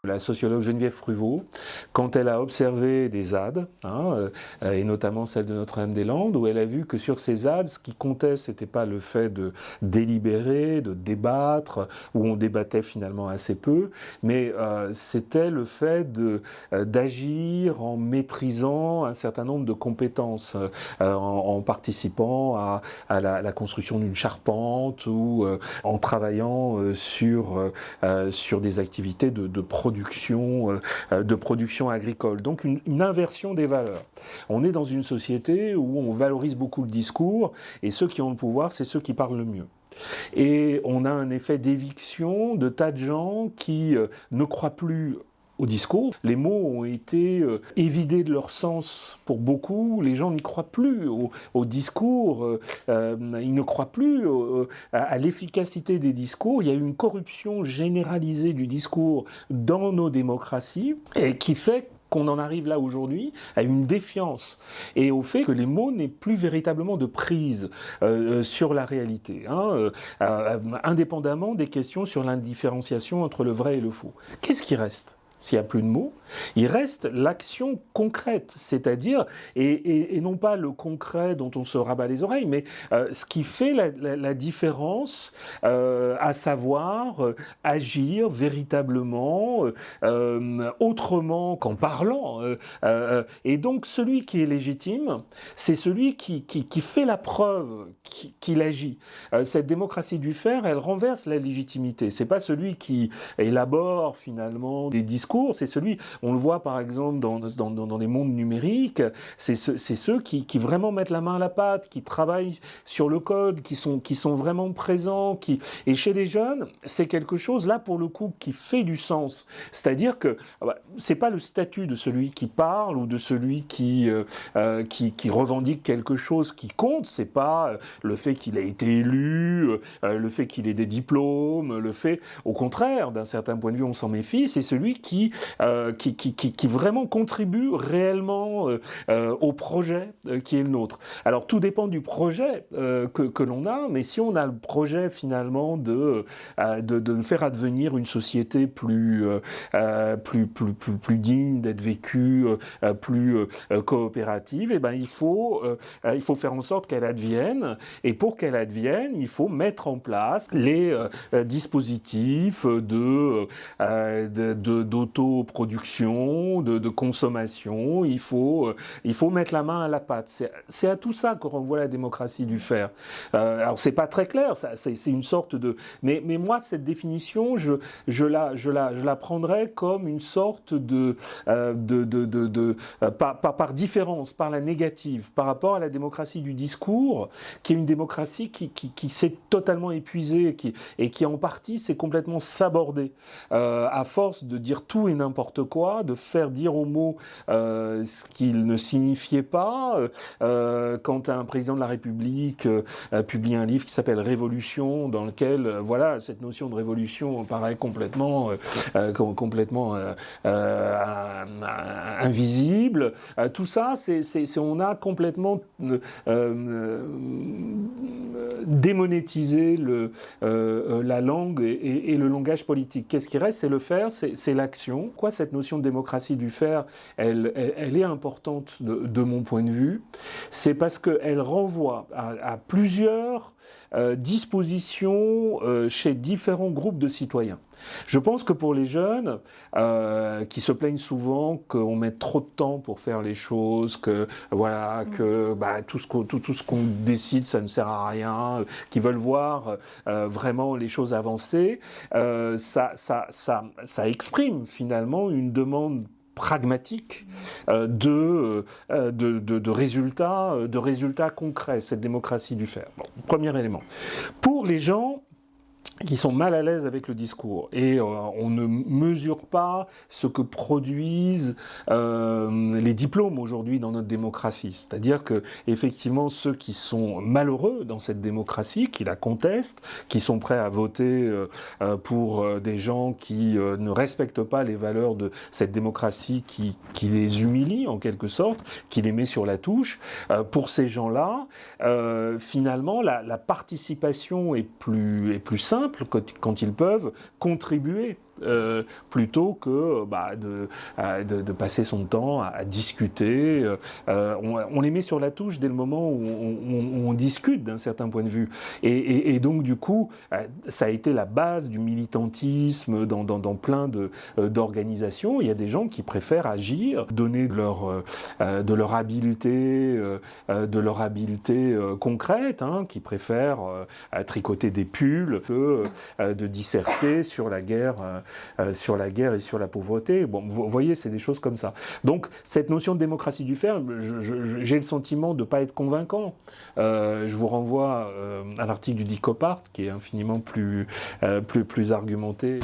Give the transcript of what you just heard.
La sociologue Geneviève Pruvot, quand elle a observé des ZAD, et notamment celle de Notre-Dame-des-Landes, où elle a vu que sur ces ZAD, ce qui comptait, c'était pas le fait de délibérer, de débattre, où on débattait finalement assez peu, mais c'était le fait d'agir en maîtrisant un certain nombre de compétences, en participant à la construction d'une charpente ou en travaillant sur des activités de production agricole. Donc une inversion des valeurs. On est dans une société où on valorise beaucoup le discours et ceux qui ont le pouvoir, c'est ceux qui parlent le mieux. Et on a un effet d'éviction de tas de gens qui ne croient plus au discours. Les mots ont été évidés de leur sens pour beaucoup. Les gens n'y croient plus au discours. Ils ne croient plus à l'efficacité des discours. Il y a une corruption généralisée du discours dans nos démocraties et qui fait qu'on en arrive là aujourd'hui à une défiance et au fait que les mots n'aient plus véritablement de prise sur la réalité, indépendamment des questions sur l'indifférenciation entre le vrai et le faux. Qu'est-ce qui reste ? S'il n'y a plus de mots, il reste l'action concrète, c'est-à-dire, et non pas le concret dont on se rabat les oreilles, mais ce qui fait la différence, à savoir agir véritablement, autrement qu'en parlant. Et donc celui qui est légitime, c'est celui qui fait la preuve qu'il agit. Cette démocratie du faire, elle renverse la légitimité. C'est pas celui qui élabore finalement des discours, c'est celui, on le voit par exemple dans les mondes numériques, c'est ceux qui vraiment mettent la main à la pâte, qui travaillent sur le code, qui sont vraiment présents, et chez les jeunes, c'est quelque chose là pour le coup qui fait du sens. C'est-à-dire que c'est pas le statut de celui qui parle ou de celui qui revendique quelque chose qui compte, c'est pas le fait qu'il ait été élu, le fait qu'il ait des diplômes, le fait, au contraire, d'un certain point de vue, on s'en méfie, c'est celui qui vraiment contribue réellement au projet qui est le nôtre. Alors tout dépend du projet que l'on a, mais si on a le projet finalement de faire advenir une société plus digne d'être vécue, plus coopérative, et ben il faut faire en sorte qu'elle advienne, et pour qu'elle advienne, il faut mettre en place les dispositifs d'autoproduction, de consommation. Il faut mettre la main à la pâte. C'est à tout ça qu'on renvoie la démocratie du faire. Alors c'est pas très clair, c'est une sorte de... Mais moi, cette définition, je la prendrais comme une sorte par différence, par la négative, par rapport à la démocratie du discours, qui est une démocratie qui s'est totalement épuisée et qui en partie s'est complètement sabordée. À force de dire tout et n'importe quoi, de faire dire aux mots ce qu'ils ne signifiaient pas. Quand un président de la République publie un livre qui s'appelle Révolution, dans lequel cette notion de révolution paraît complètement invisible. Tout ça, on a complètement démonétisé la langue et le langage politique. Qu'est-ce qui reste ? C'est le faire, c'est l'action. Quoi, cette notion de démocratie du faire, elle est importante de mon point de vue. C'est parce qu'elle renvoie à plusieurs dispositions chez différents groupes de citoyens. Je pense que pour les jeunes, qui se plaignent souvent qu'on met trop de temps pour faire les choses, que tout ce qu'on décide, ça ne sert à rien, qui veulent voir vraiment les choses avancer, ça exprime finalement une demande pragmatique de résultats concrets, cette démocratie du faire. Bon, premier élément. Pour les gens qui sont mal à l'aise avec le discours et on ne mesure pas ce que produisent les diplômes aujourd'hui dans notre démocratie. C'est-à-dire que effectivement ceux qui sont malheureux dans cette démocratie, qui la contestent, qui sont prêts à voter pour des gens qui ne respectent pas les valeurs de cette démocratie qui les humilie en quelque sorte, qui les met sur la touche, pour ces gens-là, finalement la participation est plus simple quand ils peuvent contribuer plutôt que de passer son temps à discuter. On les met sur la touche dès le moment où on discute d'un certain point de vue. Et donc, du coup, ça a été la base du militantisme dans plein d'organisations. Il y a des gens qui préfèrent agir, donner de leur habileté concrète, hein, qui préfèrent tricoter des pulls que de disserter sur la guerre et sur la pauvreté. Bon, vous voyez, c'est des choses comme ça. Donc, cette notion de démocratie du faire, j'ai le sentiment de ne pas être convaincant. Je vous renvoie à l'article du Dicopart, qui est infiniment plus argumenté.